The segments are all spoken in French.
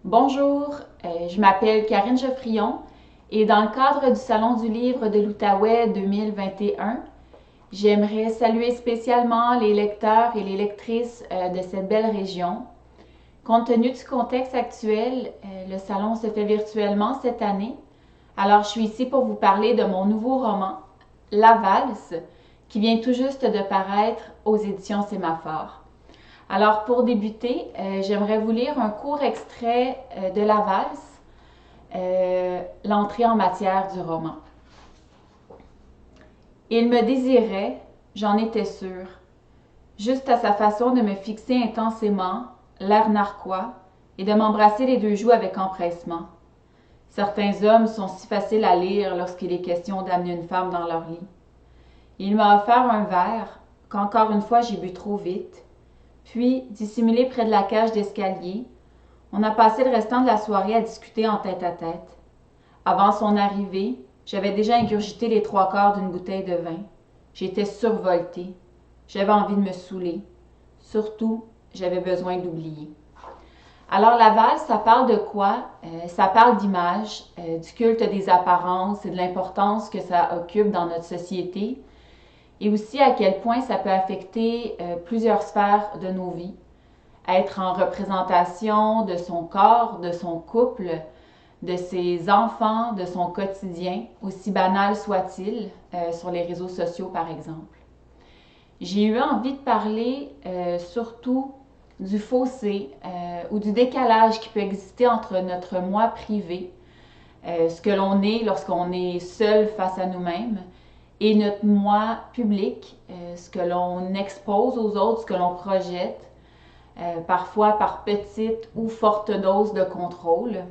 Bonjour, je m'appelle Karine Geoffrion et dans le cadre du Salon du livre de l'Outaouais 2021, j'aimerais saluer spécialement les lecteurs et les lectrices de cette belle région. Compte tenu du contexte actuel, le salon se fait virtuellement cette année, alors je suis ici pour vous parler de mon nouveau roman, La Valse, qui vient tout juste de paraître aux éditions Sémaphore. Alors pour débuter, j'aimerais vous lire un court extrait de La Valse, l'entrée en matière du roman. Il me désirait, j'en étais sûre, juste à sa façon de me fixer intensément, l'air narquois, et de m'embrasser les deux joues avec empressement. Certains hommes sont si faciles à lire lorsqu'il est question d'amener une femme dans leur lit. Il m'a offert un verre, qu'encore une fois j'ai bu trop vite. Puis, dissimulé près de la cage d'escalier, on a passé le restant de la soirée à discuter en tête-à-tête. Avant son arrivée, j'avais déjà ingurgité les 3/4 d'une bouteille de vin. J'étais survoltée. J'avais envie de me saouler. Surtout, j'avais besoin d'oublier. Alors la valse, ça parle de quoi? Ça parle d'image, du culte des apparences et de l'importance que ça occupe dans notre société, et aussi à quel point ça peut affecter plusieurs sphères de nos vies. Être en représentation de son corps, de son couple, de ses enfants, de son quotidien, aussi banal soit-il, sur les réseaux sociaux par exemple. J'ai eu envie de parler surtout du fossé ou du décalage qui peut exister entre notre moi privé, ce que l'on est lorsqu'on est seul face à nous-mêmes, et notre moi public, ce que l'on expose aux autres, ce que l'on projette, parfois par petite ou forte dose de contrôle.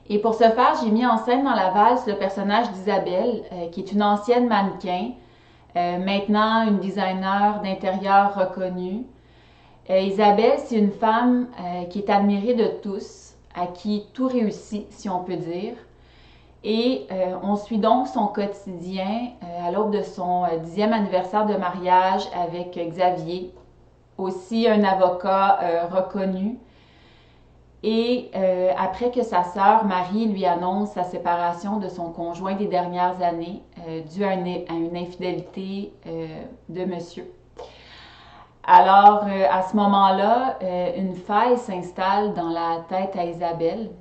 Et pour ce faire, j'ai mis en scène dans la valse le personnage d'Isabelle, qui est une ancienne mannequin, maintenant une designer d'intérieur reconnue. Isabelle, c'est une femme qui est admirée de tous, à qui tout réussit, si on peut dire. Et on suit donc son quotidien à l'aube de son 10e anniversaire de mariage avec Xavier, aussi un avocat reconnu. Et après que sa sœur Marie lui annonce sa séparation de son conjoint des dernières années, due à une infidélité de monsieur. Alors, à ce moment-là, une faille s'installe dans la tête à Isabelle.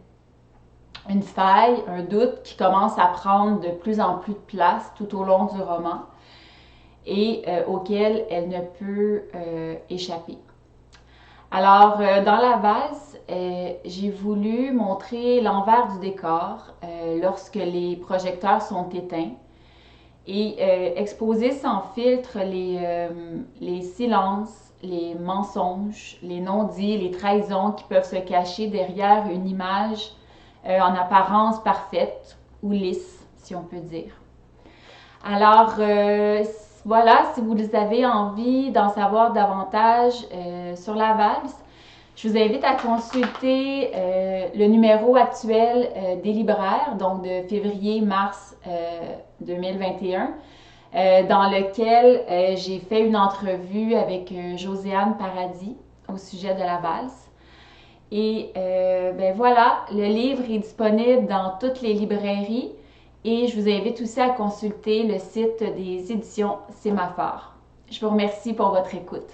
Une faille, un doute qui commence à prendre de plus en plus de place tout au long du roman et auquel elle ne peut échapper. Alors, dans la valse, j'ai voulu montrer l'envers du décor lorsque les projecteurs sont éteints et exposer sans filtre les silences, les mensonges, les non-dits, les trahisons qui peuvent se cacher derrière une image en apparence parfaite ou lisse, si on peut dire. Alors, voilà, si vous avez envie d'en savoir davantage sur la valse, je vous invite à consulter le numéro actuel des libraires, donc de février-mars 2021, dans lequel j'ai fait une entrevue avec Josiane Paradis au sujet de la valse. Et ben voilà, le livre est disponible dans toutes les librairies et je vous invite aussi à consulter le site des éditions Sémaphore. Je vous remercie pour votre écoute.